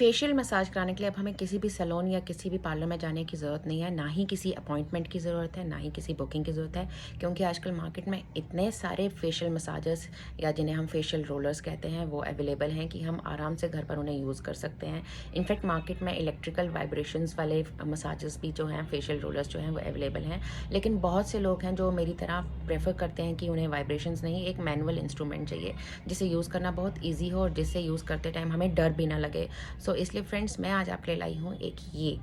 Facial massage कराने के लिए अब हमें किसी भी सैलून या किसी भी पार्लर में जाने की ज़रूरत नहीं है, ना ही किसी अपॉइंटमेंट की ज़रूरत है, ना ही किसी बुकिंग की ज़रूरत है, क्योंकि आजकल मार्केट में इतने सारे फेशियल मसाजर्स या जिन्हें हम फेशियल रोलर्स कहते हैं वो अवेलेबल हैं कि हम आराम से घर पर उन्हें यूज़ कर सकते हैं। इनफैक्ट मार्केट में इलेक्ट्रिकल वाइब्रेशंस वाले मसाजर्स भी जो हैं, फेशियल रोलर्स जो हैं वो अवेलेबल हैं। लेकिन बहुत से लोग हैं जो मेरी तरह प्रेफर करते हैं कि उन्हें वाइब्रेशंस नहीं, एक मैनुअल इंस्ट्रूमेंट चाहिए जिसे यूज़ करना बहुत ईजी हो और जिससे यूज़ करते टाइम हमें डर भी ना लगे। सो इसलिए फ्रेंड्स मैं आज आपके लिए लाई हूँ एक ये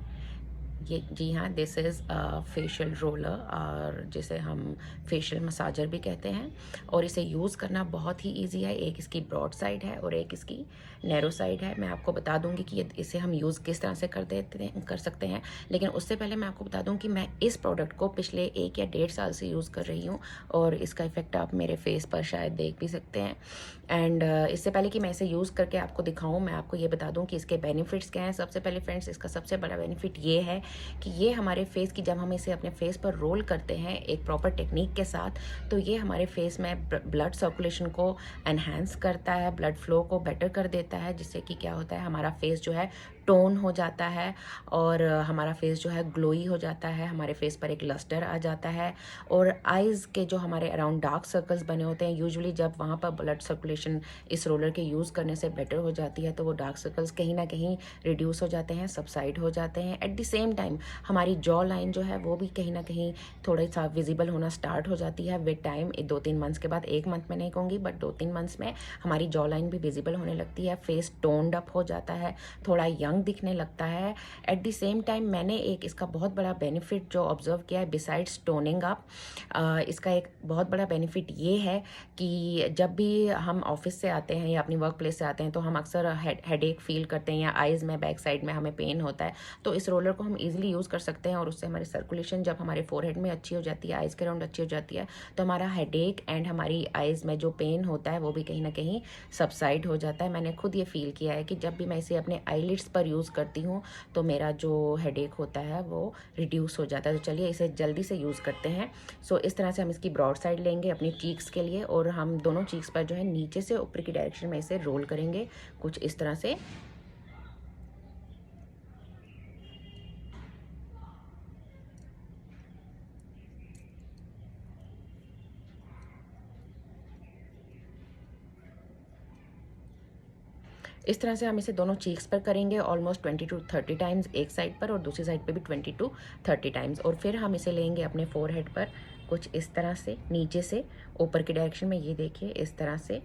जी हाँ, दिस इज़ फेशियल रोलर और जिसे हम फेशियल मसाजर भी कहते हैं और इसे यूज़ करना बहुत ही इजी है। एक इसकी ब्रॉड साइड है और एक इसकी नैरो साइड है। मैं आपको बता दूंगी कि इसे हम यूज़ किस तरह से कर सकते हैं, लेकिन उससे पहले मैं आपको बता दूं कि मैं इस प्रोडक्ट को पिछले 1 या 1.5 साल से यूज़ कर रही हूँ और इसका इफ़ेक्ट आप मेरे फेस पर शायद देख भी सकते हैं। एंड इससे पहले कि मैं इसे यूज़ करके आपको दिखाऊँ, मैं आपको ये बता दूँ कि इसके बेनिफिट्स क्या हैं। सबसे पहले फ्रेंड्स, इसका सबसे बड़ा बेनिफिट ये है कि ये हमारे फेस की, जब हम इसे अपने फेस पर रोल करते हैं एक प्रॉपर टेक्निक के साथ, तो ये हमारे फेस में ब्लड सर्कुलेशन को एनहांस करता है, ब्लड फ्लो को बेटर कर देता है, जिससे कि क्या होता है, हमारा फेस जो है टोन हो जाता है और हमारा फेस जो है ग्लोई हो जाता है, हमारे फेस पर एक लस्टर आ जाता है और आइज़ के जो हमारे अराउंड डार्क सर्कल्स बने होते हैं, यूजुअली जब वहाँ पर ब्लड सर्कुलेशन इस रोलर के यूज़ करने से बेटर हो जाती है तो वो डार्क सर्कल्स कहीं ना कहीं रिड्यूस हो जाते हैं, सबसाइड हो जाते हैं। एट द सेम टाइम हमारी जॉ लाइन जो है वो भी कहीं ना कहीं थोड़ा सा विजिबल होना स्टार्ट हो जाती है विद टाइम। 2-3 मंथ्स के बाद, 1 मंथ में नहीं कहूँगी बट 2-3 मंथ्स में हमारी जॉ लाइन भी विजिबल होने लगती है, फेस टोन्ड अप हो जाता है, थोड़ा यंग दिखने लगता है। एट द सेम टाइम मैंने एक इसका बहुत बड़ा बेनिफिट जो ऑब्जर्व किया है बिसाइड्स टोनिंग अप, इसका एक बहुत बड़ा बेनिफिट ये है कि जब भी हम ऑफिस से आते हैं या अपनी वर्क प्लेस से आते हैं तो हम अक्सर हेडेक फील करते हैं या आइज़ में बैक साइड में हमें पेन होता है, तो इस रोलर को हम इजीली यूज़ कर सकते हैं और उससे हमारी सर्कुलेशन जब हमारे फोरहेड में अच्छी हो जाती है, आइज़ के अराउंड अच्छी हो जाती है, तो हमारा हेडेक एंड हमारी आइज़ में जो पेन होता है वो भी कहीं ना कहीं सबसाइड हो जाता है। मैंने खुद ये फील किया है कि जब भी मैं इसे अपने आईलिड्स पर यूज़ करती हूँ तो मेरा जो हेडेक होता है वो रिड्यूस हो जाता है। तो चलिए इसे जल्दी से यूज़ करते हैं। सो इस तरह से हम इसकी ब्रॉड साइड लेंगे अपनी चीक्स के लिए और हम दोनों चीक्स पर जो है नीचे से ऊपर की डायरेक्शन में इसे रोल करेंगे कुछ इस तरह से। इस तरह से हम इसे दोनों चीक्स पर करेंगे ऑलमोस्ट 20 to 30 टाइम्स एक साइड पर और दूसरी साइड पे भी 20 to 30 टाइम्स। और फिर हम इसे लेंगे अपने फोरहेड पर कुछ इस तरह से नीचे से ऊपर की डायरेक्शन में, ये देखिए इस तरह से।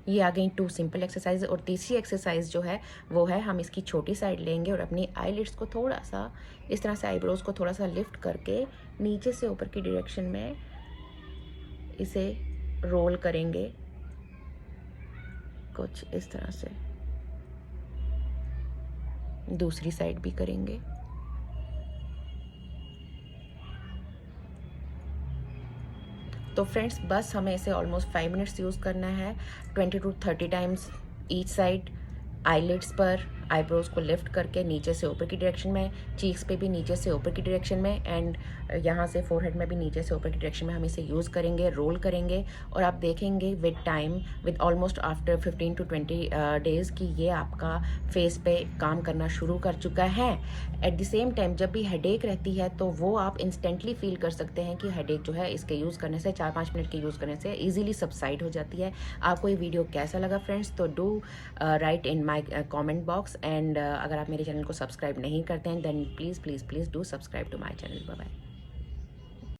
ये आ गई 2 सिंपल एक्सरसाइज। और तीसरी एक्सरसाइज जो है वो है, हम इसकी छोटी साइड लेंगे और अपनी आईलिड्स को थोड़ा सा इस तरह से, आईब्रोज को थोड़ा सा लिफ्ट करके नीचे से ऊपर की डायरेक्शन में इसे रोल करेंगे कुछ इस तरह से। दूसरी साइड भी करेंगे। तो फ्रेंड्स बस हमें इसे ऑलमोस्ट 5 मिनट्स यूज़ करना है, 20 to 30 times each side, eyelids पर आईब्रोज को लिफ्ट करके नीचे से ऊपर की डायरेक्शन में, चीक्स पे भी नीचे से ऊपर की डायरेक्शन में एंड यहाँ से फोरहेड में भी नीचे से ऊपर की डायरेक्शन में हम इसे यूज़ करेंगे, रोल करेंगे। और आप देखेंगे with time, with almost after 15 to 20 days कि ये आपका फेस पे काम करना शुरू कर चुका है। एट द सेम टाइम जब भी हेडेक रहती है तो वो आप इंस्टेंटली फील कर सकते हैं कि हेडेक जो है इसके यूज़ करने से, 4-5 मिनट के यूज़ करने से ईजिली सबसाइड हो जाती है। आपको ये वीडियो कैसा लगा फ्रेंड्स, तो do write in my comment box and अगर आप मेरे चैनल को सब्सक्राइब नहीं करते हैं then please please please do subscribe to my channel. Bye bye.